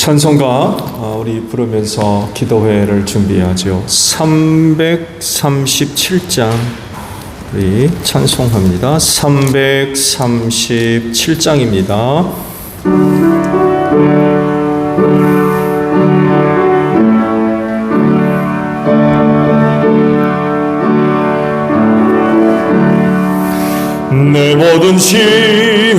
찬송가 우리 부르면서 기도회를 준비하죠. 337장 우리 찬송합니다. 337장입니다. 내 모든 시험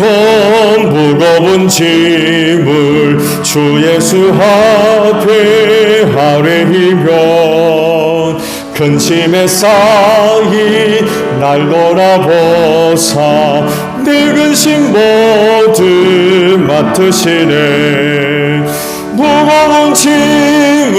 무거운 짐을 주 예수 앞에 아뢰이면 큰 짐에 쌓인 날 돌아보사 내 근심 모두 맡으시네. 무거운 짐을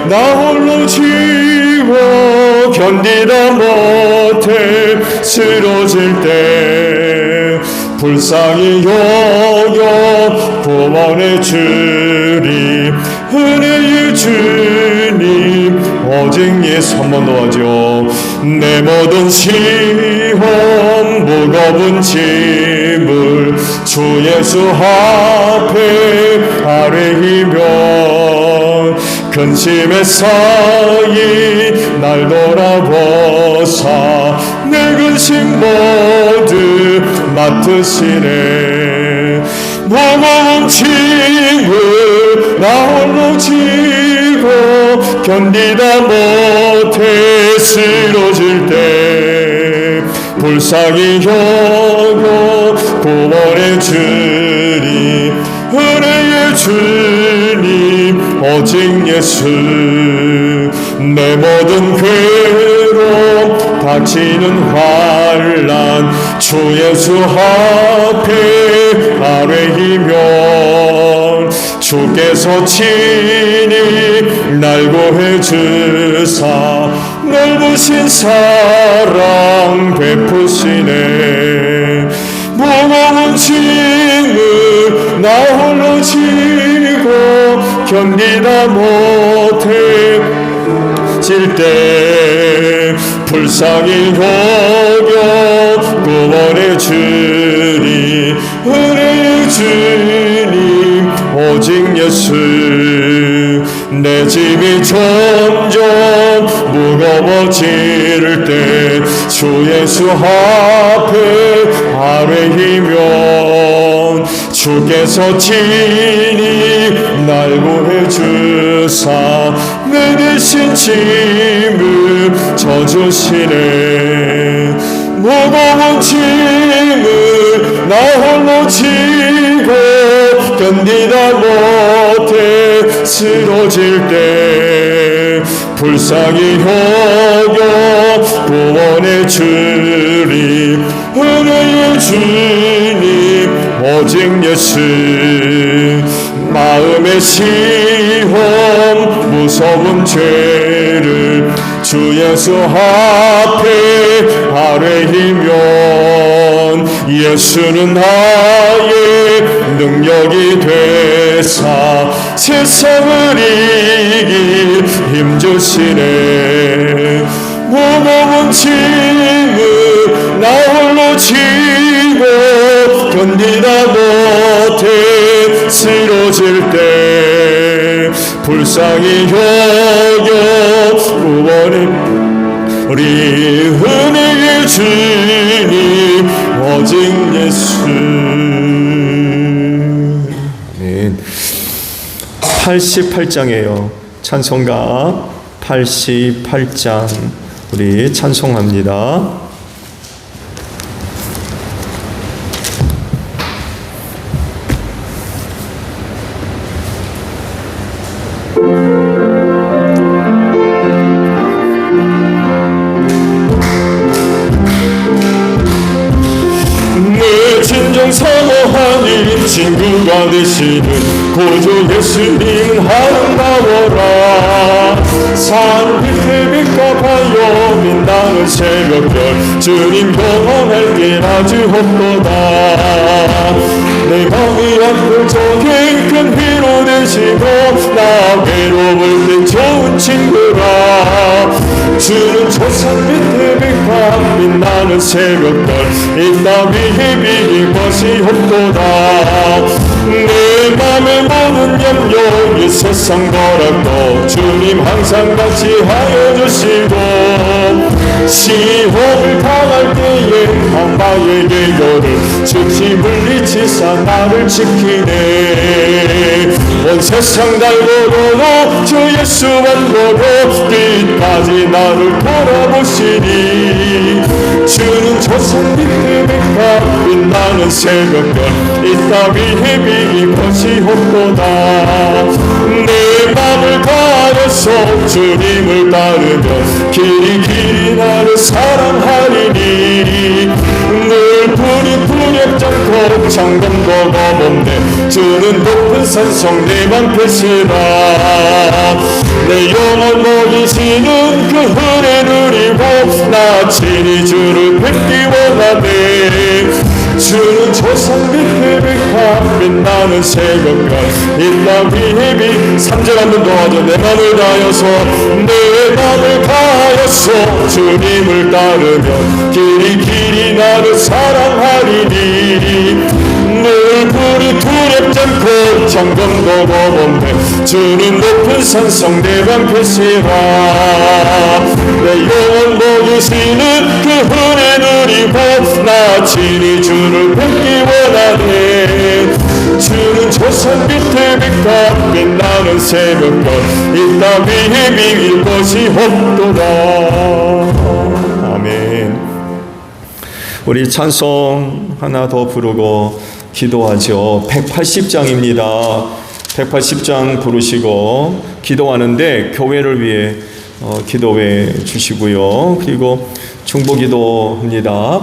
나 홀로 지워 견디다 못해 쓰러질 때 불쌍히 여겨 구원해 주리. 은혜의 주님 오직 예수. 한 번 더 하죠. 내 모든 시험 무거운 짐을 주 예수 앞에 아뢰이면 근심에 쌓인 날 돌아보사 내 근심 모두 맡으시네. 무거운 짐을 나 홀로 지고 견디다 못해 쓰러질 때 불쌍히 여겨 구원해 주리. 은혜의 주님 오직 예수. 내 모든 괴로움 닥치는 환난 주 예수 앞에 아뢰이면 주께서 친히 날 구해 주사 넓으신 사랑 베푸시네. 무거운 짐을 나 홀로 지고 견디다 못해 질 때 불쌍히 여겨 구원해 주리. 은혜의 주님 오직 예수. 내 짐이 점점 무거워질 때 주 예수 앞에 아뢰이면 주께서 친히 날 구해 주사 내 대신 짐을 져주시네. 무거운 짐을 나 홀로 지고 견디다 못해 쓰러질 때 불쌍히 여겨 구원해 주리. 은혜의 주님 오직 예수. 마음의 시험 무서운 죄를 주 예수 앞에 아뢰이면 예수는 나의 능력이 되사 세상을 이길 힘주시네. 무거운 짐을 나 홀로 지고 견디다 못해 쓰러질 때 불쌍히 여겨 구원해 우리. 은혜의 주님 오직 예수. 아멘. 88장이에요. 찬송가 88장 우리 찬송합니다. 내 진정 사모하니 친구가 되시는 구주 예수님 아름다워라. 산 밑에 빛과 바요 빛나는 새벽별 주님 영원할 길 아주 없도다. 내 마음이 아플 적에 큰 위로 되시고 나 외로울 때 좋은 친구라. 주는 저산 밑에 빛과 빛나는 새벽별 이 나비의 비길 것이 없도다. 내 맘에 모든 염려 세상 거라도 주님 항상 같이 하여 주시고 시험을 당할 때에 악마에게 열을 즉시 물리치사 나를 지키네 온 세상 달고도 주 예수만 보고 끝까지 나를 돌아보시니 주는 조상 밑에 백합 빛나는 새벽별 이따위에 비길 것이 없도다 내 맘을 다해서 주님을 따르면 길이 나를 사랑하리니 늘 두렵지 않고 장검도 검없네 주는 높은 산성 내 방패시라 내 영혼 먹이시는 그 은혜 누리고 나 친히 주를 뵙기 원하네 주는 조상 밑에 백합 빛나는 새벽별 이따위에 비 3절 한번 도와줘 내 맘을 다하여서 내 맘을 다하여서 주님을 따르면 길이 나를 사랑하리니 늘 두렵지 않고 장검도 검없네 주는 높은 산성 내 방패시라 내 영혼 먹이시는 그 은혜 누리고 나 친히 주를 뵙기 원하네 주는 조상 밑에 백합 빛나는 새벽별 이따위에 비길 것이 없도다 아멘. 우리 찬송 하나 더 부르고 기도하죠. 180장입니다. 180장 부르시고 기도하는데 교회를 위해 기도해 주시고요. 그리고 중보기도합니다.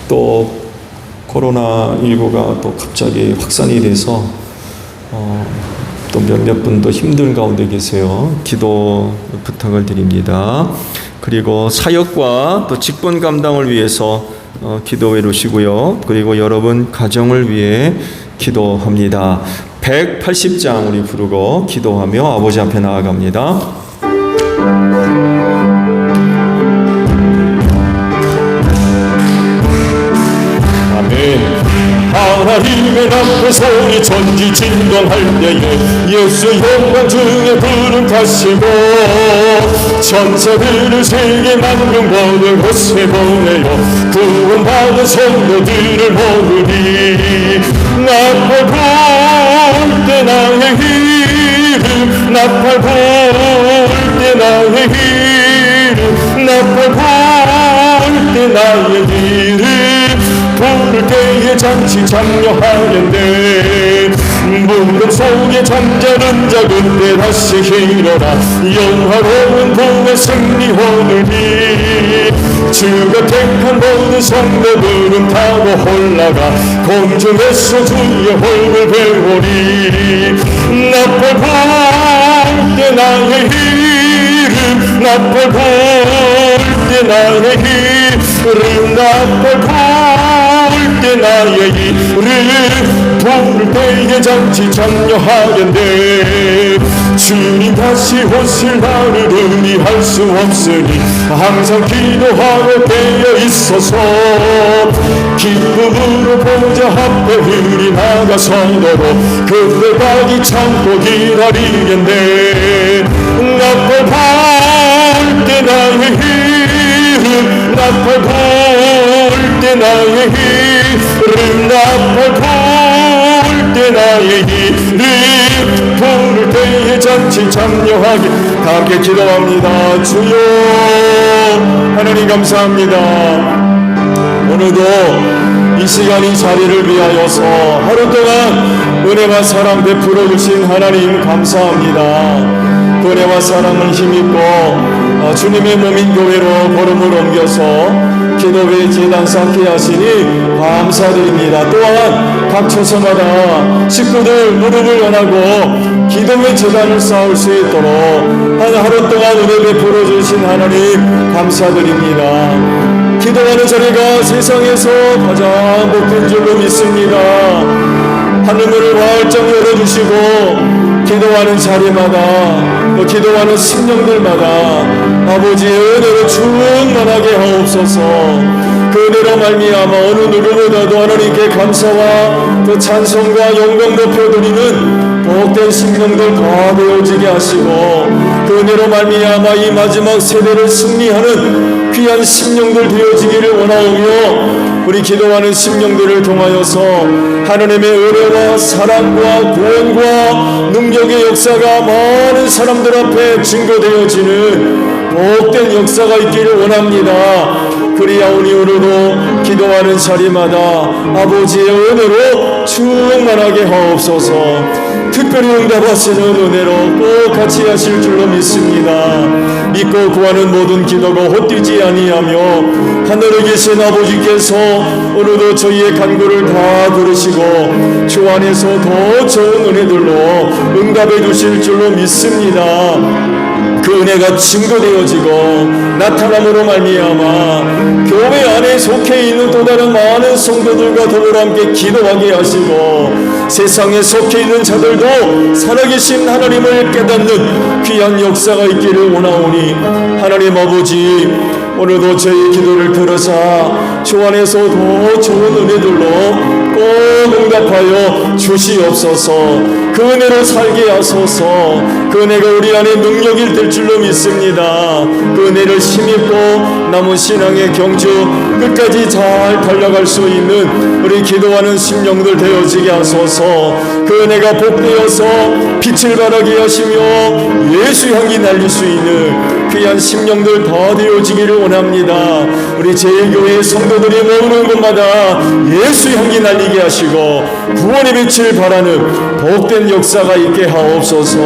또 코로나19가 또 갑자기 확산이 돼서 또 몇몇 분도 힘든 가운데 계세요. 기도 부탁을 드립니다. 그리고 사역과 또 직분 감당을 위해서 기도해 주시고요. 그리고 여러분 가정을 위해 기도합니다. 180장 우리 부르고 기도하며 아버지 앞에 나아갑니다. 아멘. 하나님의 앞에 소리 전지진동할 때에 예수 영광 중에 부름 타시고 천사들을 세계 만명 모든 곳에 보내요 구원받은 성도들을 모으니 나팔 불 때 나의 이름 나팔 불 때 나의 이름 나팔 불 때 나의 이름 부를 때에 잠시 참여하겠네 무릎 속에 잠자는 자 그때 다시 일어나 영화로운 부의 승리 오늘이 주가 택한 모든 성도들은 타고 올라가 공중에서 주의 얼굴 배우리 나팔 불 때 나의 이름 나팔 불 때 나의 이름 나팔 불 때 나의 이름 부를 때에 잠시 참여하겠네 주님 다시 오실 날을 의미할 수 없으니 항상 기도하고 되어 있어서 기쁨으로 보좌 앞에 우리 나가서도록 그때까지 참고 기다리겠네 나팔 불 때 나의 이름 나팔 불 때 나의 이름 나팔 불 때 나의 이름 부를 때에 잔치 참여하게 다 함께 기도합니다. 주여 하나님 감사합니다. 오늘도 이 시간 이 자리를 위하여서 하루 동안 은혜와 사랑 베풀어 주신 하나님 감사합니다. 그 은혜와 사랑을 힘입고 주님의 몸인 교회로 걸음을 옮겨서 기도회 재단 쌓게 하시니 감사드립니다. 또한 각 처소마다 식구들 무릎을 연하고 기도회 재단을 쌓을 수 있도록 하루 동안 은혜 베풀어 주신 하나님 감사드립니다. 기도하는 자리가 세상에서 가장 높은 줄로 믿습니다. 하늘문을 활짝 열어주시고 기도하는 자리마다 또 기도하는 심령들마다 아버지의 은혜로 충만하게 하옵소서. 그 은혜로 말미암아 어느 누구보다도 하나님께 감사와 또 찬송과 영광 높여드리는 복된 심령들 다 되어지게 하시고, 그 은혜로 말미암아 이 마지막 세대를 승리하는 귀한 심령들 되어지기를 원하오며, 우리 기도하는 심령들을 통하여서 하나님의 은혜와 사랑과 구원과 능력의 역사가 많은 사람들 앞에 증거되어지는 복된 역사가 있기를 원합니다. 그리하오니 오늘도 기도하는 자리마다 아버지의 은혜로 충만하게 하옵소서. 특별히 응답하시는 은혜로 꼭 같이 하실 줄로 믿습니다. 믿고 구하는 모든 기도가 헛되지 아니하며 하늘에 계신 아버지께서 오늘도 저희의 간구를 다 들으시고 주 안에서 더 좋은 은혜들로 응답해 주실 줄로 믿습니다. 그 은혜가 증거되어지고 나타남으로 말미암아 교회 안에 속해 있는 또 다른 많은 성도들과 더불어 함께 기도하게 하시고, 세상에 속해 있는 자들도 살아계신 하나님을 깨닫는 귀한 역사가 있기를 원하오니, 하나님 아버지 오늘도 저희 기도를 들으사 주 안에서 더 좋은 은혜들로 꼭 응답하여 주시옵소서. 그 은혜로 살게 하소서. 그 은혜가 우리 안에 능력이 될 줄로 믿습니다. 그 은혜를 힘입고 남은 신앙의 경주 끝까지 잘 달려갈 수 있는 우리 기도하는 심령들 되어지게 하소서. 그 은혜가 복되어서 빛을 발하게 하시며 예수 향기 날릴 수 있는 귀한 심령들 다 되어지기를 원합니다. 우리 제1교회 성도들이 머무는 곳마다 예수 향기 날리게 하시고 구원의 빛을 발하는 복된 역사가 있게 하옵소서.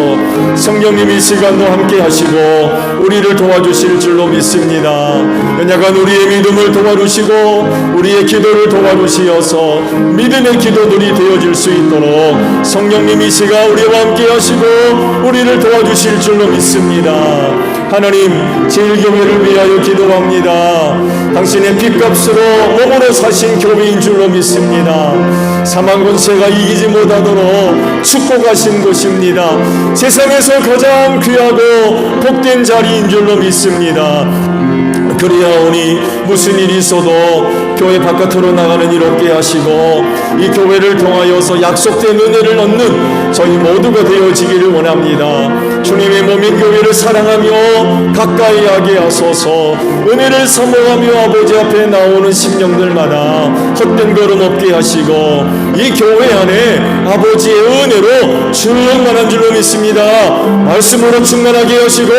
성령님 이 시간도 함께 하시고 우리를 도와주실 줄로 믿습니다. 연약한 우리의 믿음을 도와주시고 우리의 기도를 도와주시어서 믿음의 기도들이 되어질 수 있도록 성령님 이 시간 우리와 함께 하시고 우리를 도와주실 줄로 믿습니다. 하나님, 제1교회를 위하여 기도합니다. 당신의 핏값으로 몸으로 사신 교회인 줄로 믿습니다. 사망 권세가 이기지 못하도록 축복하신 것입니다. 세상에서 가장 귀하고 복된 자리인 줄로 믿습니다. 그리하오니 무슨 일이 있어도 교회 바깥으로 나가는 일 없게 하시고 이 교회를 통하여서 약속된 은혜를 얻는 저희 모두가 되어지기를 원합니다. 주님의 몸인 교회를 사랑하며 가까이 하게 하소서. 은혜를 사모하며 아버지 앞에 나오는 심령들마다 헛된 걸음 없게 하시고 이 교회 안에 아버지의 은혜로 충만한 줄로 믿습니다. 말씀으로 충만하게 하시고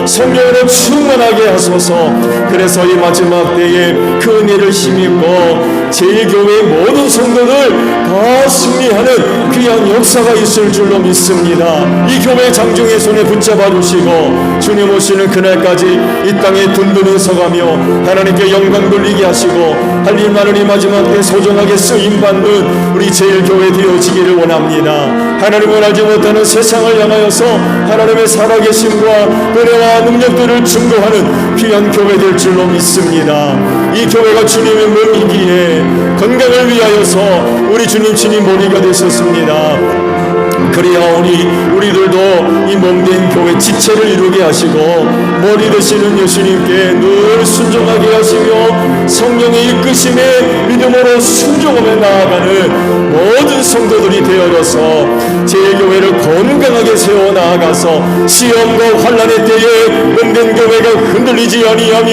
성령으로 충만하게 하소서. 그래서 이 마지막 때에 그 은혜를 힘입고 제1교회의 모든 성도들 다 승리하는 귀한 역사가 있을 줄로 믿습니다. 이 교회 장중의 손에 붙잡아 주시고 주님 오시는 그날까지 이 땅에 든든히 서가며 하나님께 영광 돌리게 하시고 할 일 많은 이 마지막 때 소중하게 쓰임받는 우리 제1교회 되어지기를 원합니다. 하나님을 알지 못하는 세상을 향하여서 하나님의 살아계심과 은혜와 능력들을 증거하는 귀한 교회 될 줄로 믿습니다. 이 교회가 주님의 몸이기에 건강을 위하여서 우리 주님 친히 머리가 되셨습니다. 그리하오니 우리들도 이 몸된 교회 지체를 이루게 하시고 머리 되시는 예수님께 늘 순종하게 하시며 성령의 이끄심에 믿음으로 순종하며 나아가는 모든 성도들이 되어져서 제1교회를 건강하게 세워 나아가서 시험과 환난의 때에 몸된 교회가 흔들리지 아니하며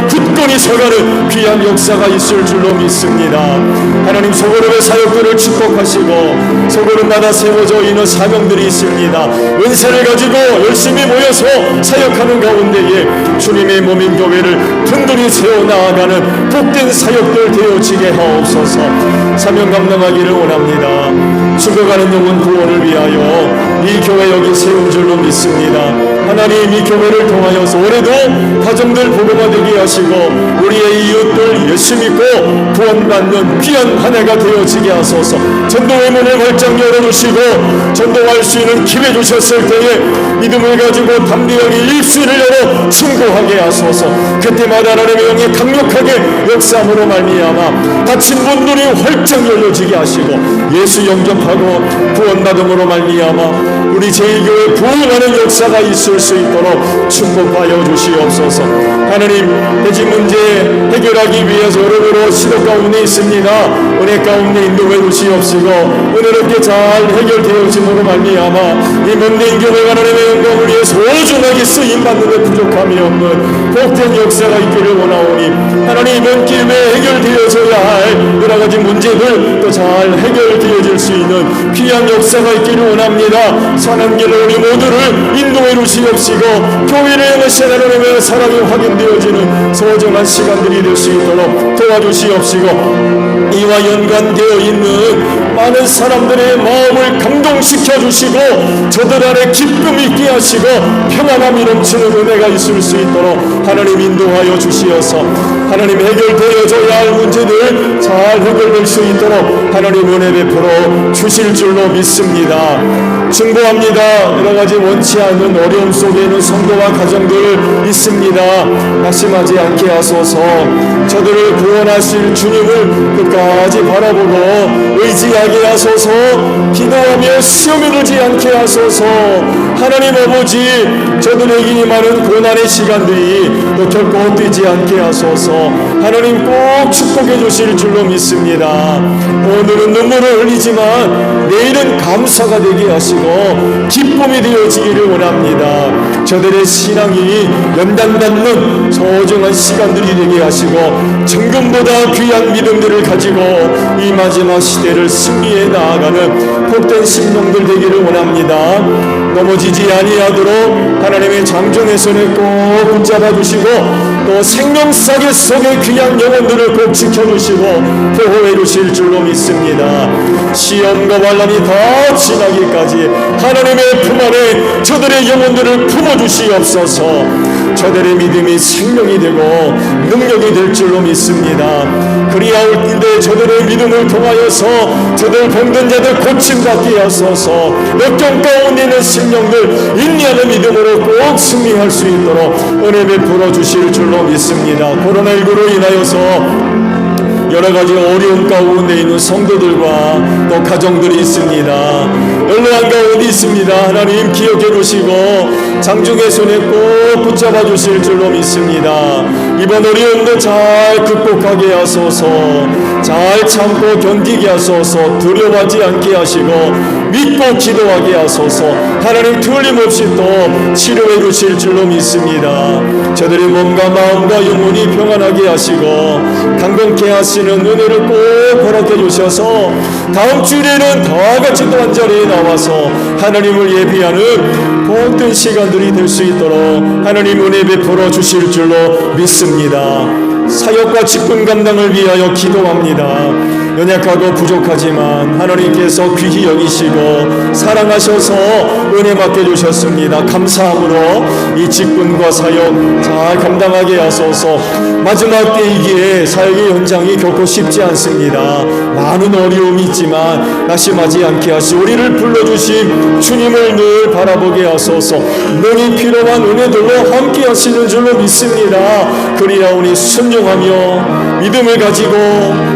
굳건히 서가는 귀한 역사가 있을 줄로 믿습니다. 하나님 소그룹의 사역들을 축복하시고 소그룹마다 세워져 있는 사명들이 있습니다. 은사를 가지고 열심히 모여서 사역하는 가운데에 주님의 몸인 교회를 든든히 세워 나아가는 복된 사역들 되어지게 하옵소서. 사명 감당하기를 원합니다. 죽어가는 영혼 구원을 위하여 이 교회 여기 세운 줄로 믿습니다. 하나님 이 교회를 통하여서 올해도 가정들 복음화되게 하시고 우리의 이웃들 예수 믿고 구원받는 귀한 한 해가 되어지게 하소서. 전도의 문을 활짝 열어주시고 전도할 수 있는 기회 주셨을 때에 믿음을 가지고 담대하게 입술을 열어 충고하게 하소서. 그때마다 하나님의 영이 강력하게 역사함으로 말미암아 닫힌 문들이 활짝 열려지게 하시고 예수 영접하고 구원받음으로 말미암아 우리 제1교회 부흥하는 역사가 있을 될 수 있도록 축복하여 주시옵소서. 하나님, 대지 문제 해결하기 위해서 여러모로 시도 가운데 있습니다. 은혜 가운데 인도해 주시옵시고 은혜롭게 잘 해결되어짐으로 말미암아 이 몸된 교회가 하나님의 영광을 위해 소중하게 쓰임받는 데 부족함이 없는 복된 역사가 있기를 원하오니 하나님, 이번 기회에 해결되어져야 할 여러 가지 문제들 또 잘 해결되어질 수 있는 귀한 역사가 있기를 원합니다. 선한 길로 우리 모두를 인도해 주시옵시고 교회를 향하신 하나님의 사랑이 확인되어지는 소중한 시간들이 될 수 있도록 도와주시옵시고 이와 연관되어 있는 많은 사람들의 마음을 감동시켜 주시고 저들 안에 기쁨이 있게 하시고 평안함이 넘치는 은혜가 있을 수 있도록 하나님 인도하여 주시어서 하나님, 해결되어져야 할 문제들 잘 해결될 수 있도록 하나님 은혜 베풀어 주실 줄로 믿습니다. 충고합니다. 여러 가지 원치 않는 어려움 속에 있는 성도와 가정들 있습니다. 낙심하지 않게 하소서. 저들을 구원하실 주님을 끝까지 바라보고 의지하게 하소서. 기도하며 시험에 들지 않게 하소서. 하나님 아버지, 저들에게 임하는 고난의 시간들이 또 결코 뛰지 않게 하소서. 하나님, 꼭 축복해 주실 줄로 믿습니다. 오늘은 눈물을 흘리지만 내일은 감사가 되게 하시고 기쁨이 되어지기를 원합니다. 저들의 신앙이 연단받는 소중한 시간들이 되게 하시고 정금보다 귀한 믿음들을 가지고 이 마지막 시대를 승리해 나아가는 복된 심령들 되기를 원합니다. 넘어지지 아니하도록 하나님의 장종의 손에 꼭 붙잡아 주시고 또 생명사계 속의 귀한 영혼들을 꼭 지켜주시고 보호해 주실 줄로 믿습니다. 시험과 환난이 다 지나기까지 하나님의 품 안에 저들의 영혼들을 품어주시옵소서. 저들의 믿음이 생명이 되고 능력이 될 줄로 믿습니다. 그리하올 때 저들의 믿음을 통하여서 저들 병든 자들 고침받게 하소서. 역경 가운데 있는 심령들 인내하는 믿음으로 꼭 승리할 수 있도록 은혜 베풀어 주실 줄로 믿습니다. 코로나19로 인하여서 여러 가지 어려움 가운데 있는 성도들과 또 가정들이 있습니다. 연로한 가운데 있습니다. 하나님 기억해 주시고 장중의 손에 꼭 붙잡아 주실 줄로 믿습니다. 이번 어려움도 잘 극복하게 하소서. 잘 참고 견디게 하소서. 두려워하지 않게 하시고 믿고 기도하게 하소서. 하나님 틀림없이 또 치료해 주실 줄로 믿습니다. 저들의 몸과 마음과 영혼이 평안하게 하시고 강건케 하시는 은혜를 꼭 허락해 주셔서 다음 주일에는 다 같이 또 한 자리에 나와서 하나님을 예비하는 복된 시간들이 될 수 있도록 하나님 은혜 베풀어 주실 줄로 믿습니다. 사역과 직분 감당을 위하여 기도합니다. 연약하고 부족하지만 하나님께서 귀히 여기시고 사랑하셔서 은혜 맡겨주셨습니다. 감사함으로 이 직분과 사역 잘 감당하게 하소서. 마지막 때이기에 사역의 현장이 결코 쉽지 않습니다. 많은 어려움이 있지만 낙심하지 않게 하시고 우리를 불러주신 주님을 늘 바라보게 하소서. 능히 필요한 은혜들로 함께 하시는 줄로 믿습니다. 그리하오니 순종하며 믿음을 가지고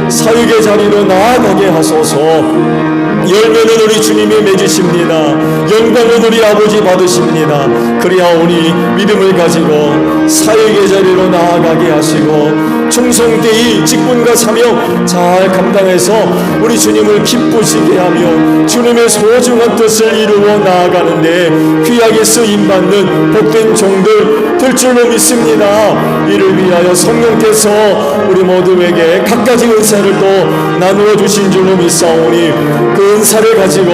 사역의 자리로 나아가게 하소서. 열매는 우리 주님이 맺으십니다. 영광은 우리 아버지 받으십니다. 그리하오니 믿음을 가지고 사역의 자리로 나아가게 하시고 충성되이 직분과 사명 잘 감당해서 우리 주님을 기쁘시게 하며 주님의 소중한 뜻을 이루어 나아가는데 귀하게 쓰임받는 복된 종들 될 줄로 믿습니다. 이를 위하여 성령께서 우리 모두에게 각가지 은사를 또 나누어 주신 줄로 믿사오니 그 은사를 가지고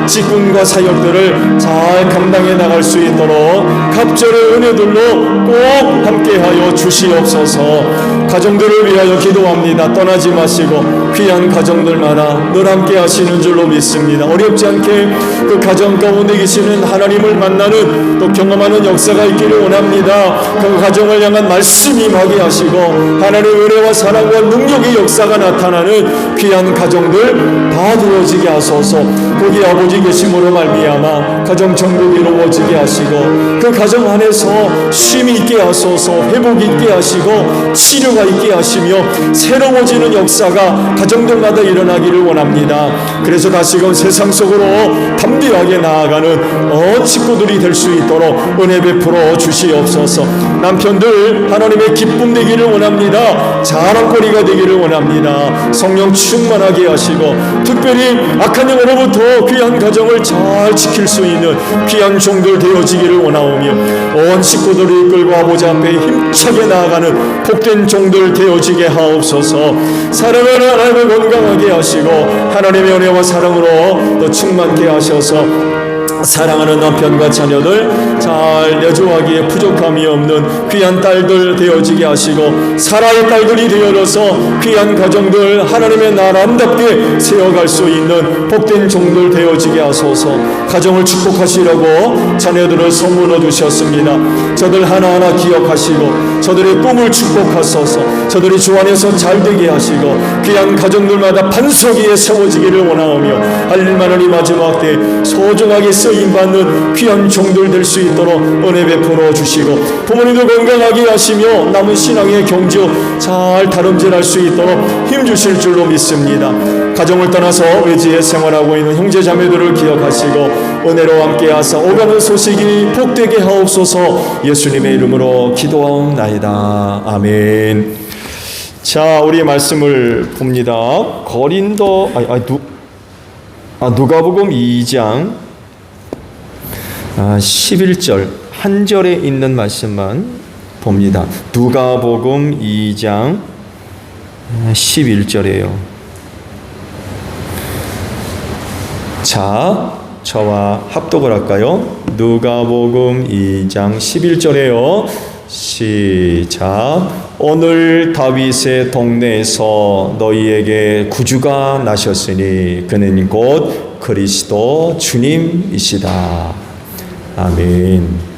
직분과 사역들을 잘 감당해 나갈 수 있도록 갑절의 은혜들로 꼭 함께하여 주시옵소서. 가정들을 위하여 기도합니다. 떠나지 마시고 귀한 가정들마다 늘 함께 하시는 줄로 믿습니다. 어렵지 않게 그 가정 가운데 계시는 하나님을 만나는 또 경험하는 역사가 있기를 원합니다. 그 가정을 향한 말씀이 임하게 하시고 하나님의 은혜와 사랑과 능력의 역사가 나타나는 귀한 가정들 다 되어지게 하소서. 거기 아버지 계심으로 말미암아 가정 정복이 이루어지게 하시고 그 가정 안에서 쉼이 있게 하소서. 회복이 있게 하시고 치료가 있게 하시며 새로워지는 역사가 가정들마다 일어나기를 원합니다. 그래서 다시금 세상 속으로 담대하게 나아가는 식구들이 될 수 있도록 은혜 베풀어 주시옵소서. 남편들 하나님의 기쁨 되기를 원합니다. 자랑거리가 되기를 원합니다. 성령 충만하게 하시고 특별히 악한 영으로부터 귀한 가정을 잘 지킬 수 있는 귀한 종들 되어지기를 원하오며 온 식구들을 이끌고 아버지 앞에 힘차게 나아가는 복된 종들 되어지게 하옵소서. 사랑하는 하나님을 건강하게 하시고 하나님의 은혜와 사랑으로 또 충만케 하셔서 사랑하는 남편과 자녀들 잘 내조하기에 부족함이 없는 귀한 딸들 되어지게 하시고 사라의 딸들이 되어져서 귀한 가정들 하나님의 나라답게 세워갈 수 있는 복된 종들 되어지게 하소서. 가정을 축복하시려고 자녀들을 선물로 주셨습니다. 저들 하나하나 기억하시고 저들의 꿈을 축복하소서. 저들이 주 안에서 잘되게 하시고 귀한 가정들마다 반석 위에 세워지기를 원하오며 할 일 많은 이 마지막 때 소중하게 쓰임받는 귀한 종들 될 수 있도록 은혜 베풀어 주시고 부모님도 건강하게 하시며 남은 신앙의 경주 잘 다름질할 수 있도록 힘주실 줄로 믿습니다. 가정을 떠나서 외지에 생활하고 있는 형제자매들을 기억하시고 은혜로 함께하사 오가는 소식이 복되게 하옵소서. 예수님의 이름으로 기도하옵나이다. 아멘. 자, 우리 말씀을 봅니다. 누가복음 2장 11절 한 절에 있는 말씀만 봅니다. 누가복음 2장 11절이에요. 자, 저와 합독을 할까요? 누가복음 2장 11절이에요. 시작. 오늘 다윗의 동네에서 너희에게 구주가 나셨으니 그는 곧 그리스도 주님이시다. 아멘.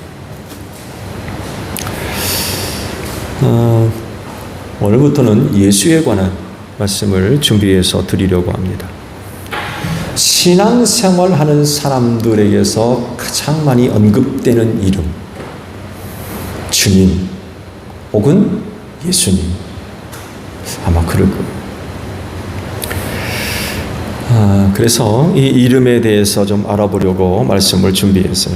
오늘부터는 예수에 관한 말씀을 준비해서 드리려고 합니다. 신앙생활하는 사람들에게서 가장 많이 언급되는 이름, 주님 혹은 예수님, 아마 그럴 거예요. 그래서 이 이름에 대해서 좀 알아보려고 말씀을 준비했어요.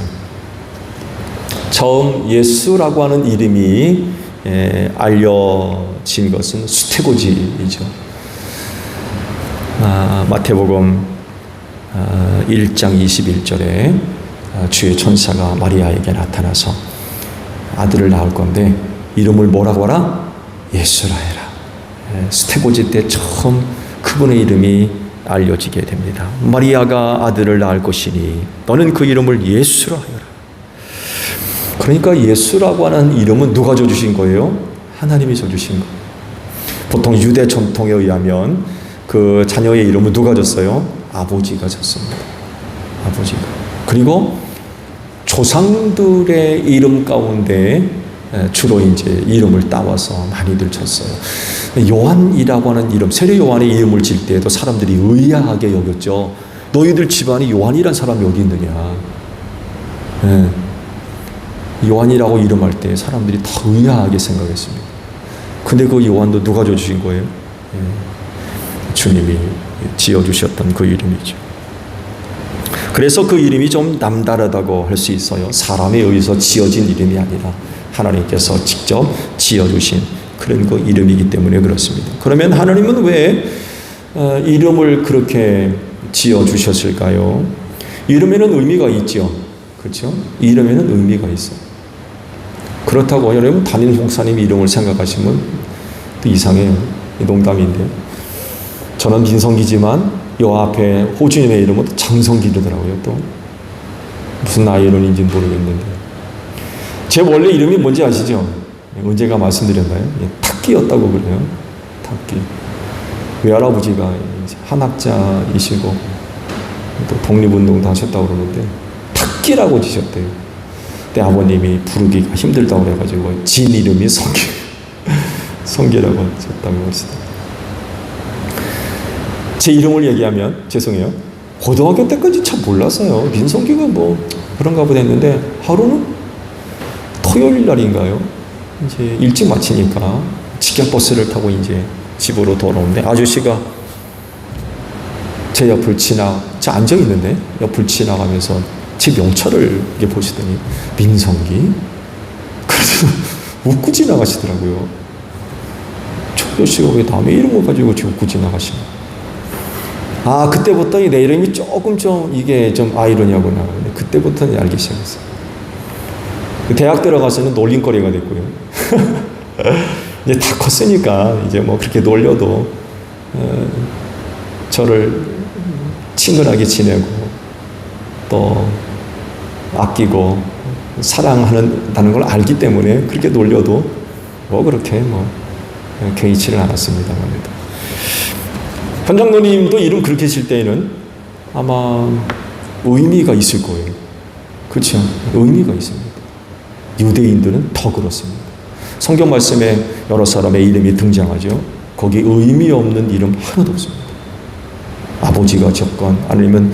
처음 예수라고 하는 이름이 알려진 것은 수태고지이죠. 마태복음 1장 21절에 주의 천사가 마리아에게 나타나서 아들을 낳을 건데 이름을 뭐라고 하라? 예수라 해라. 수태고지 때 처음 그분의 이름이 알려지게 됩니다. 마리아가 아들을 낳을 것이니 너는 그 이름을 예수라 하여라. 그러니까 예수라고 하는 이름은 누가 줘주신 거예요? 하나님이 줘주신 거예요. 보통 유대 전통에 의하면 그 자녀의 이름을 누가 줬어요? 아버지가 줬습니다. 아버지가. 그리고 조상들의 이름 가운데 주로 이제 이름을 따와서 많이들 쳤어요. 요한이라고 하는 이름, 세례 요한의 이름을 질 때에도 사람들이 의아하게 여겼죠. 너희들 집안에 요한이란 사람이 어디 있느냐. 요한이라고 이름할 때 사람들이 다 의아하게 생각했습니다. 근데 그 요한도 누가 줘주신 거예요? 주님이 지어주셨던 그 이름이죠. 그래서 그 이름이 좀 남다르다고 할 수 있어요. 사람에 의해서 지어진 이름이 아니라 하나님께서 직접 지어주신 그런 그 이름이기 때문에 그렇습니다. 그러면 하나님은 왜 이름을 그렇게 지어주셨을까요? 이름에는 의미가 있죠. 그렇죠? 이름에는 의미가 있어요. 그렇다고 여러분 담임 목사님 이름을 생각하시면 또 이상해요. 농담인데요. 저는 민성기지만 요 앞에 호주님의 이름은 장성기더라고요. 또 무슨 나이론인지는 모르겠는데 제 원래 이름이 뭔지 아시죠? 언제가 말씀드렸나요? 탁기였다고 그래요. 탁기. 외할아버지가 한학자이시고 또 독립운동도 하셨다고 그러는데 탁기라고 지셨대요. 그때 아버님이 부르기가 힘들다고 그래가지고 진 이름이 성기 성기라고 하셨다고 하시더라고요. 제 이름을 얘기하면 죄송해요. 고등학교 때까지 참 몰랐어요. 민성기가 뭐 그런가 보다 했는데 하루는 토요일 날인가요? 이제 일찍 마치니까 직경버스를 타고 이제 집으로 돌아오는데 아저씨가 제 옆을 저 앉아 있는데 옆을 지나가면서 집 용처를 이렇게 보시더니 민성기? 그래서 웃고 지나가시더라고요. 저 아저씨가 왜 남의 이름을 가지고 웃고 지나가시나? 그때부터 내 이름이 조금 이게 좀 아이러니하구나. 그때부터 알기 시작했어요. 대학 들어가서는 놀림거리가 됐고요. 이제 다 컸으니까 이제 뭐 그렇게 놀려도 저를 친근하게 지내고 또 아끼고 사랑한다는 걸 알기 때문에 그렇게 놀려도 뭐 그렇게 개의치를 않았습니다만. 현장노님도 이름 그렇게 칠 때에는 아마 의미가 있을 거예요. 그렇죠? 의미가 있습니다. 유대인들은 더 그렇습니다. 성경 말씀에 여러 사람의 이름이 등장하죠. 거기 의미 없는 이름 하나도 없습니다. 아버지가 적건 아니면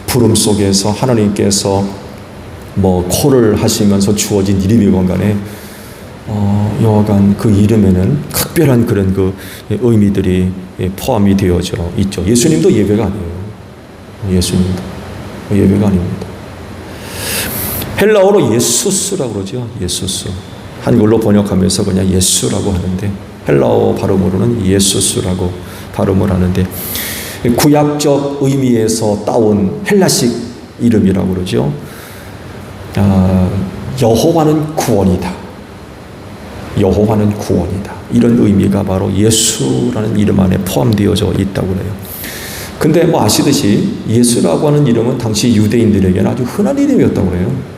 부름 속에서 하나님께서 콜을 하시면서 주어진 이름이건 간에 여하간 그 이름에는 특별한 그런 그 의미들이 포함이 되어져 있죠. 예수님도 예배가 아니에요. 예수님도 예배가 아닙니다. 헬라어로 예수스라고 그러죠. 예수스. 한글로 번역하면서 그냥 예수라고 하는데 헬라어 발음으로는 예수스라고 발음을 하는데 구약적 의미에서 따온 헬라식 이름이라고 그러죠. 여호와는 구원이다. 여호와는 구원이다. 이런 의미가 바로 예수라는 이름 안에 포함되어져 있다고 해요. 근데 아시듯이 예수라고 하는 이름은 당시 유대인들에게는 아주 흔한 이름이었다고 해요.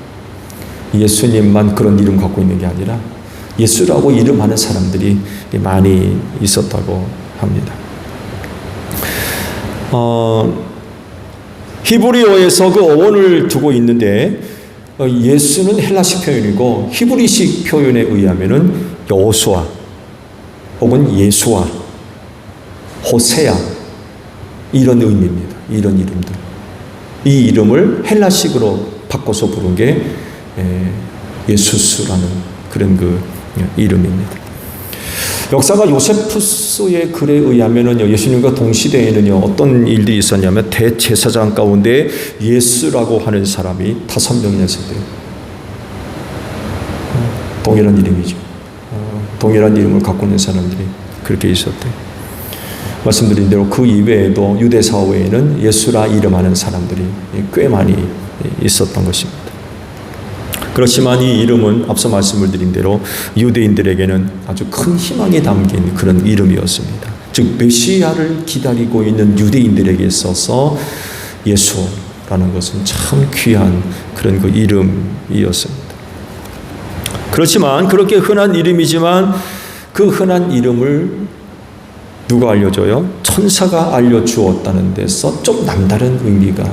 예수님만 그런 이름 갖고 있는 게 아니라 예수라고 이름하는 사람들이 많이 있었다고 합니다. 히브리어에서 그 어원을 두고 있는데 예수는 헬라식 표현이고 히브리식 표현에 의하면은 여호수아 혹은 예수아, 호세아 이런 의미입니다. 이런 이름들. 이 이름을 헬라식으로 바꿔서 부른 게 예수스라는 그런 그 이름입니다. 역사가 요세푸스의 글에 의하면은요, 예수님과 동시대에는요, 어떤 일들이 있었냐면, 대제사장 가운데 예수라고 하는 사람이 5명이나 있었대요. 동일한 이름이죠. 동일한 이름을 갖고 있는 사람들이 그렇게 있었대요. 말씀드린 대로 그 이외에도 유대 사회에는 예수라 이름하는 사람들이 꽤 많이 있었던 것입니다. 그렇지만 이 이름은 앞서 말씀을 드린 대로 유대인들에게는 아주 큰 희망이 담긴 그런 이름이었습니다. 즉 메시아를 기다리고 있는 유대인들에게 있어서 예수라는 것은 참 귀한 그런 그 이름이었습니다. 그렇지만 그렇게 흔한 이름이지만 그 흔한 이름을 누가 알려줘요? 천사가 알려주었다는 데서 좀 남다른 의미가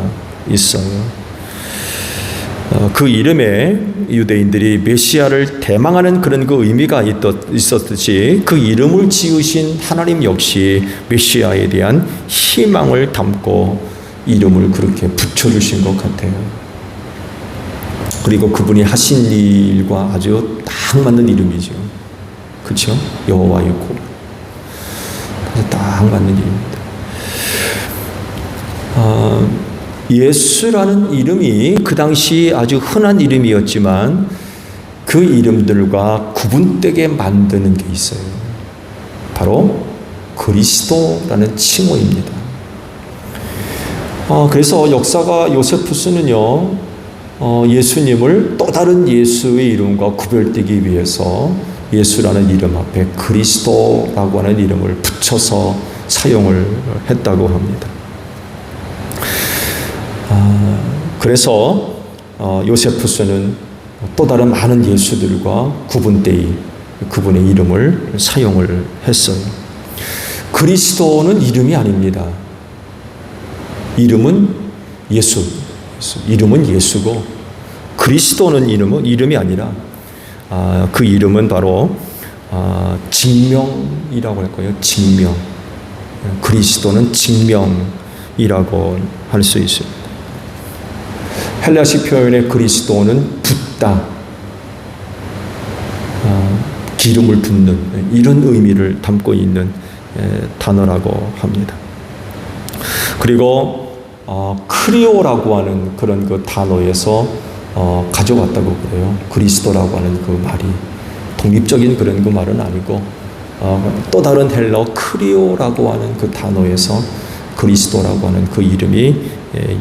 있어요. 그 이름에 유대인들이 메시아를 대망하는 그런 그 의미가 있었듯이 그 이름을 지으신 하나님 역시 메시아에 대한 희망을 담고 이름을 그렇게 붙여주신 것 같아요. 그리고 그분이 하신 일과 아주 딱 맞는 이름이죠. 그렇죠? 여호와의 구. 딱 맞는 이름입니다. 예수라는 이름이 그 당시 아주 흔한 이름이었지만 그 이름들과 구분되게 만드는 게 있어요. 바로 그리스도라는 칭호입니다. 그래서 역사가 요세푸스는요, 예수님을 또 다른 예수의 이름과 구별되기 위해서 예수라는 이름 앞에 그리스도라고 하는 이름을 붙여서 사용을 했다고 합니다. 그래서 요세푸스는 또 다른 많은 예수들과 구분되이 그분의 이름을 사용을 했어요. 그리스도는 이름이 아닙니다. 이름은 예수. 이름은 예수고 그리스도는 이름이 아니라 그 이름은 바로 증명이라고 할 거예요. 증명. 그리스도는 증명이라고 할 수 있습니다. 헬라식 표현의 그리스도는 붙다, 기름을 붓는 이런 의미를 담고 있는 단어라고 합니다. 그리고 크리오라고 하는 그런 그 단어에서 가져왔다고 그래요. 그리스도라고 하는 그 말이 독립적인 그런 그 말은 아니고 또 다른 헬라어 크리오라고 하는 그 단어에서 그리스도라고 하는 그 이름이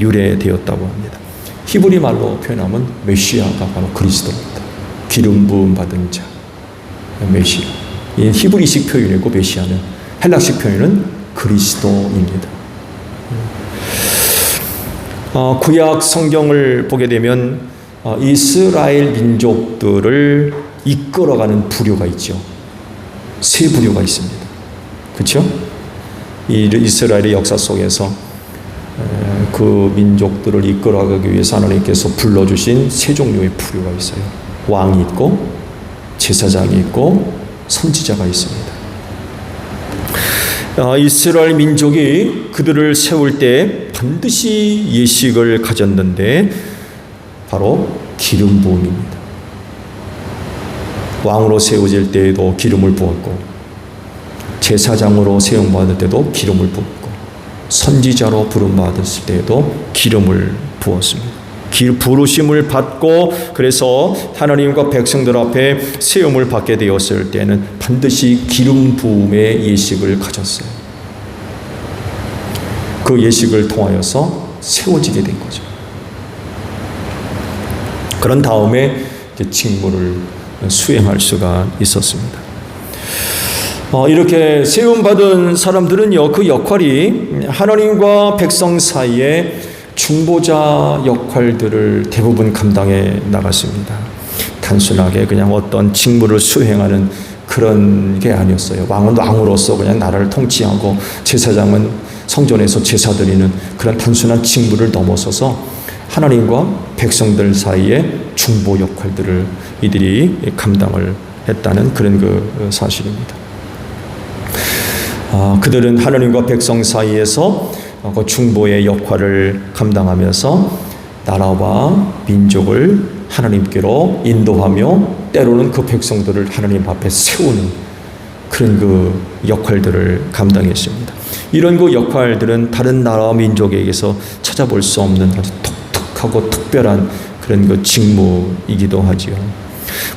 유래되었다고 합니다. 히브리 말로 표현하면 메시아가 바로 그리스도입니다. 기름 부음 받은 자, 메시아. 이 히브리식 표현이고 메시아는 헬라식 표현은 그리스도입니다. 구약 성경을 보게 되면 이스라엘 민족들을 이끌어가는 부류가 있죠. 세 부류가 있습니다. 그렇죠? 이 이스라엘의 역사 속에서 그 민족들을 이끌어가기 위해서 하나님께서 불러주신 세 종류의 부류가 있어요. 왕이 있고 제사장이 있고 선지자가 있습니다. 이스라엘 민족이 그들을 세울 때 반드시 예식을 가졌는데 바로 기름 부음입니다. 왕으로 세워질 때에도 기름을 부었고 제사장으로 세움받을 때도 기름을 부었고 선지자로 부름받았을 때에도 기름을 부었습니다. 부르심을 받고 그래서 하나님과 백성들 앞에 세움을 받게 되었을 때는 반드시 기름 부음의 예식을 가졌어요. 그 예식을 통하여서 세워지게 된 거죠. 그런 다음에 직무를 수행할 수가 있었습니다. 이렇게 세움받은 사람들은요, 그 역할이 하나님과 백성 사이에 중보자 역할들을 대부분 감당해 나갔습니다. 단순하게 그냥 어떤 직무를 수행하는 그런 게 아니었어요. 왕은 왕으로서 그냥 나라를 통치하고 제사장은 성전에서 제사 드리는 그런 단순한 직무를 넘어서서 하나님과 백성들 사이에 중보 역할들을 이들이 감당을 했다는 그런 그 사실입니다. 그들은 하나님과 백성 사이에서 그 중보의 역할을 감당하면서 나라와 민족을 하나님께로 인도하며 때로는 그 백성들을 하나님 앞에 세우는 그런 그 역할들을 감당했습니다. 이런 그 역할들은 다른 나라와 민족에게서 찾아볼 수 없는 아주 독특하고 특별한 그런 그 직무이기도 하지요.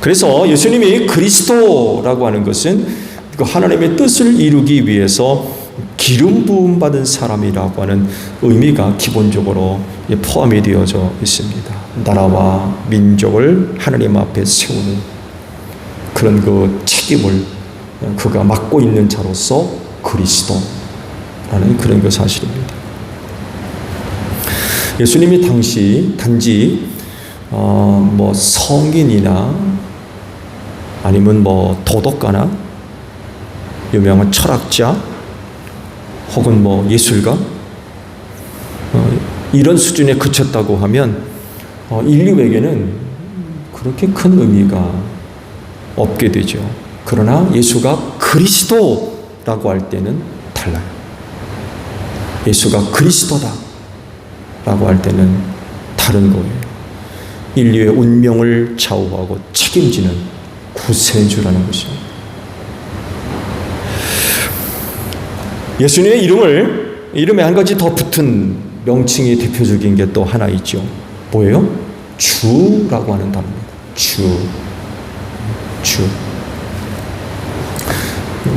그래서 예수님이 그리스도라고 하는 것은 그 하나님의 뜻을 이루기 위해서 기름 부음 받은 사람이라고 하는 의미가 기본적으로 포함이 되어져 있습니다. 나라와 민족을 하나님 앞에 세우는 그런 그 책임을 그가 맡고 있는 자로서 그리스도라는 그런 그 사실입니다. 예수님이 단지 뭐 성인이나 아니면 뭐 도덕가나 유명한 철학자 혹은 뭐 예술가 이런 수준에 그쳤다고 하면 인류에게는 그렇게 큰 의미가 없게 되죠. 그러나 예수가 그리스도라고 할 때는 달라요. 예수가 그리스도다라고 할 때는 다른 거예요. 인류의 운명을 좌우하고 책임지는 구세주라는 것입니다. 예수님의 이름에 한 가지 더 붙은 명칭이 대표적인 게 또 하나 있죠. 뭐예요? 주라고 하는 단어입니다. 주.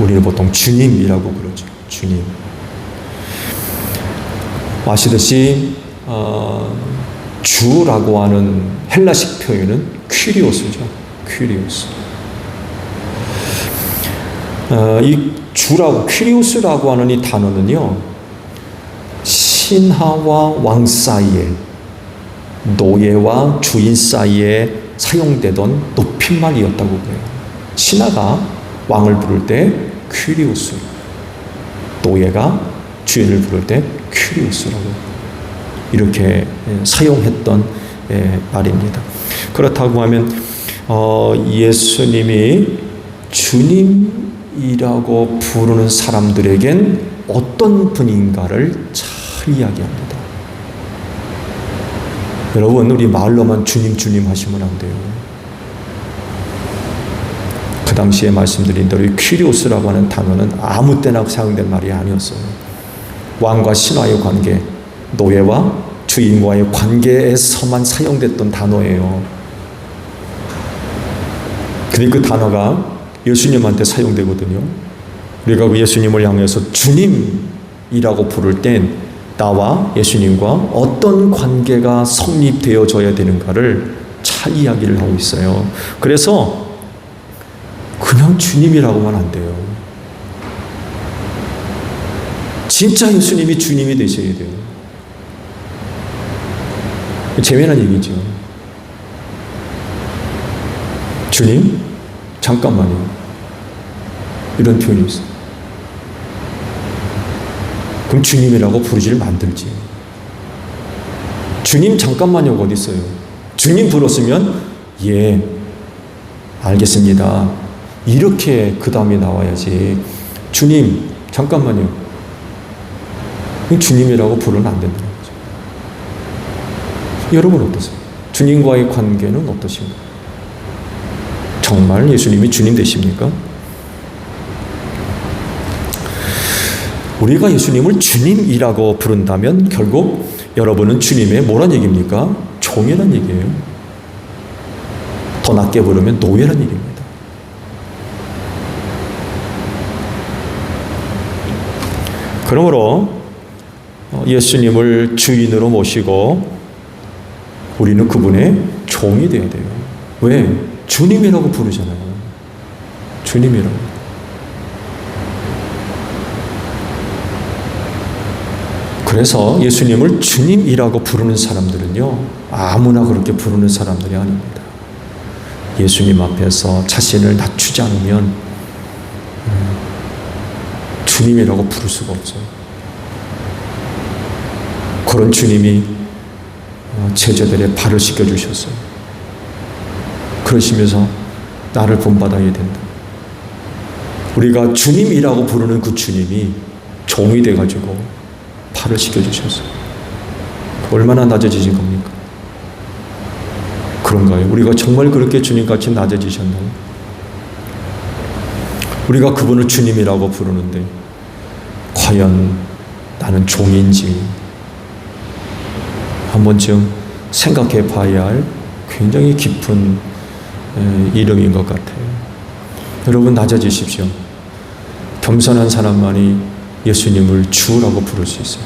우리는 보통 주님이라고 그러죠. 주님. 아시듯이 주라고 하는 헬라식 표현은 퀴리오스죠. 퀴리오스. 이 주라고 퀴리오스라고 하는 이 단어는요, 신하와 왕 사이에, 노예와 주인 사이에 사용되던 높임말이었다고 그래요. 신하가 왕을 부를 때 퀴리오스, 노예가 주인을 부를 때 퀴리오스라고 이렇게 사용했던 말입니다. 그렇다고 하면 예수님이 주님이라고 부르는 사람들에겐 어떤 분인가를 잘 이야기합니다. 여러분, 우리 말로만 주님 하시면 안 돼요. 그 당시에 말씀드린 대로 이 퀴리오스라고 하는 단어는 아무 때나 사용된 말이 아니었어요. 왕과 신하의 관계, 노예와 주인과의 관계에서만 사용됐던 단어예요. 근데 그 단어가 예수님한테 사용되거든요. 우리가 그 예수님을 향해서 주님이라고 부를 땐 나와 예수님과 어떤 관계가 성립되어져야 되는가를 잘 이야기를 하고 있어요. 그래서 그냥 주님이라고만 안 돼요. 진짜 예수님이 주님이 되셔야 돼요. 재미난 얘기죠. 주님, 잠깐만요. 이런 표현이 있어요. 그럼 주님이라고 부르지를 만들지. 주님 잠깐만요가 어디 있어요? 주님 불렀으면 예, 알겠습니다. 이렇게 그 다음에 나와야지. 주님 잠깐만요. 주님이라고 부르면 안 된다는 거죠. 여러분 어떠세요? 주님과의 관계는 어떠신가요? 정말 예수님이 주님 되십니까? 우리가 예수님을 주님이라고 부른다면 결국 여러분은 주님의 뭐란 얘기입니까? 종이란 얘기예요. 더 낮게 부르면 노예란 얘기입니다. 그러므로 예수님을 주인으로 모시고 우리는 그분의 종이 되어야 돼요. 왜? 주님이라고 부르잖아요. 주님이라고. 그래서 예수님을 주님이라고 부르는 사람들은요, 아무나 그렇게 부르는 사람들이 아닙니다. 예수님 앞에서 자신을 낮추지 않으면 주님이라고 부를 수가 없어요. 그런 주님이 제자들의 발을 씻겨주셨어요. 그러시면서 나를 본받아야 된다. 우리가 주님이라고 부르는 그 주님이 종이 돼가지고 발을 씻겨주셨어요. 얼마나 낮아지신 겁니까? 그런가요? 우리가 정말 그렇게 주님같이 낮아지셨나요? 우리가 그분을 주님이라고 부르는데 과연 나는 종인지 한 번쯤 생각해 봐야 할 굉장히 깊은 이름인 것 같아요. 여러분 낮아지십시오. 겸손한 사람만이 예수님을 주라고 부를 수 있어요.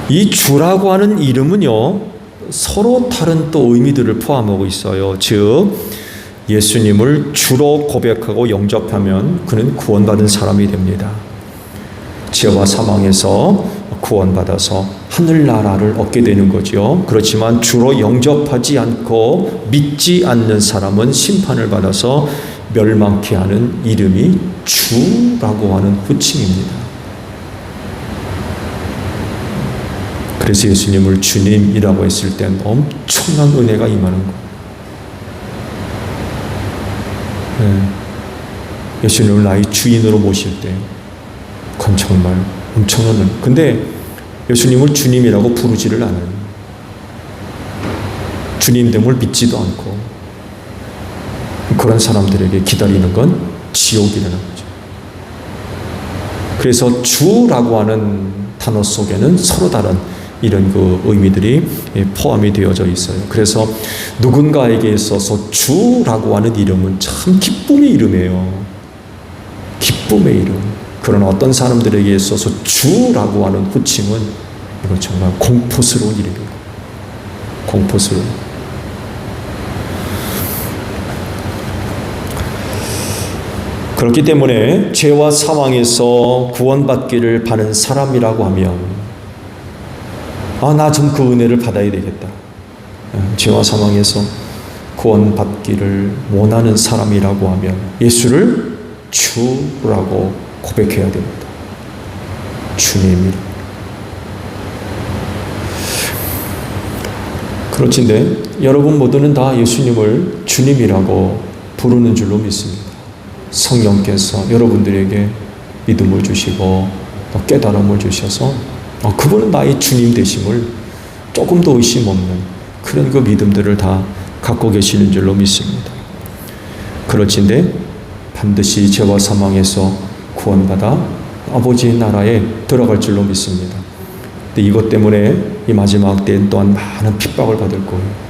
이 주라고 하는 이름은요, 서로 다른 또 의미들을 포함하고 있어요. 즉, 예수님을 주로 고백하고 영접하면 그는 구원받은 사람이 됩니다. 죄와 사망에서 구원받아서 하늘나라를 얻게 되는 거죠. 그렇지만 주로 영접하지 않고 믿지 않는 사람은 심판을 받아서 멸망케 하는 이름이 주라고 하는 호칭입니다. 그래서 예수님을 주님이라고 했을 땐 엄청난 은혜가 임하는 거예요. 예수님을 나의 주인으로 모실 때 그건 정말 엄청난 은혜. 근데 예수님을 주님이라고 부르지를 않아요. 주님됨을 믿지도 않고 그런 사람들에게 기다리는 건 지옥이라는 거죠. 그래서 주라고 하는 단어 속에는 서로 다른 이런 그 의미들이 포함이 되어져 있어요. 그래서 누군가에게 있어서 주라고 하는 이름은 참 기쁨의 이름이에요. 기쁨의 이름. 그러나 어떤 사람들에게 있어서 주라고 하는 호칭은 이거 정말 공포스러운 이름이에요. 공포스러운. 그렇기 때문에 죄와 사망에서 구원받기를 바라는 사람이라고 하면 나 좀 그 은혜를 받아야 되겠다. 죄와 사망에서 구원받기를 원하는 사람이라고 하면 예수를 주라고 고백해야 됩니다. 주님이라. 그렇지인데 여러분 모두는 다 예수님을 주님이라고 부르는 줄로 믿습니다. 성령께서 여러분들에게 믿음을 주시고 또 깨달음을 주셔서 그분은 나의 주님 되심을 조금도 의심 없는 그런 그 믿음들을 다 갖고 계시는 줄로 믿습니다. 그럴진데 반드시 죄와 사망에서 구원받아 아버지의 나라에 들어갈 줄로 믿습니다. 근데 이것 때문에 이 마지막 때엔 또한 많은 핍박을 받을 거예요.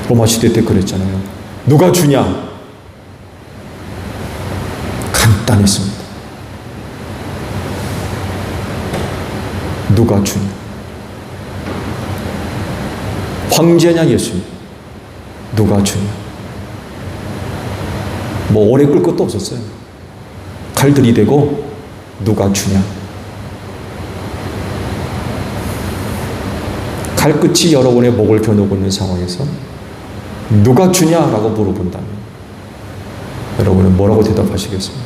로마 시대 때 그랬잖아요. 누가 주냐? 간단했습니다. 누가 주냐? 황제냐 예수님? 누가 주냐? 뭐 오래 끌 것도 없었어요. 칼 들이대고 누가 주냐? 칼 끝이 여러분의 목을 겨누고 있는 상황에서 누가 주냐라고 물어본다면 여러분은 뭐라고 대답하시겠습니까?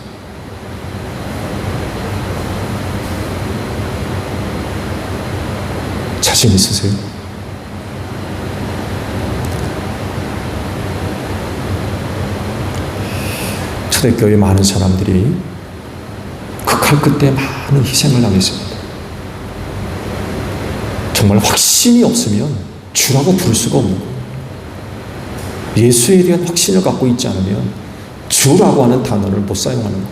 자신 있으세요? 초대교회 많은 사람들이 그 칼 끝에 많은 희생을 당했습니다. 정말 확신이 없으면 주라고 부를 수가 없는 거예요. 예수에 대한 확신을 갖고 있지 않으면 주라고 하는 단어를 못 사용하는 거예요.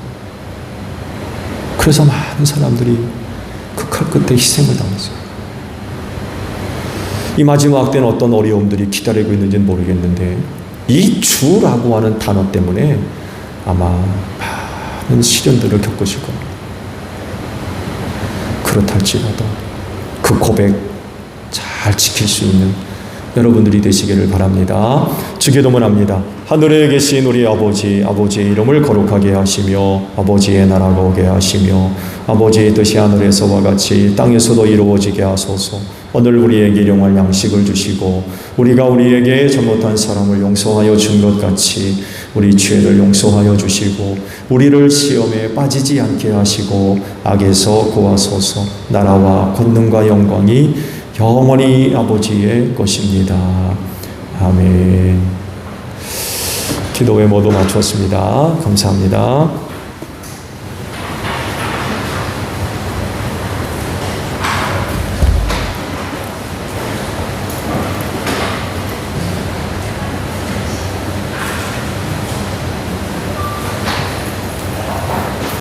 그래서 많은 사람들이 그 칼 끝에 희생을 당했어요. 이 마지막 때는 어떤 어려움들이 기다리고 있는지는 모르겠는데 이 주라고 하는 단어 때문에 아마 많은 시련들을 겪으실 겁니다. 그렇달지라도 그 고백 잘 지킬 수 있는 여러분들이 되시기를 바랍니다. 주기도문합니다. 하늘에 계신 우리 아버지, 아버지의 이름을 거룩하게 하시며 아버지의 나라가 오게 하시며 아버지의 뜻이 하늘에서와 같이 땅에서도 이루어지게 하소서. 오늘 우리에게 일용할 양식을 주시고 우리가 우리에게 잘못한 사람을 용서하여 준 것 같이 우리 죄를 용서하여 주시고 우리를 시험에 빠지지 않게 하시고 악에서 구하소서. 나라와 권능과 영광이 영원히 아버지의 것입니다. 아멘. 기도에 모두 마쳤습니다. 감사합니다.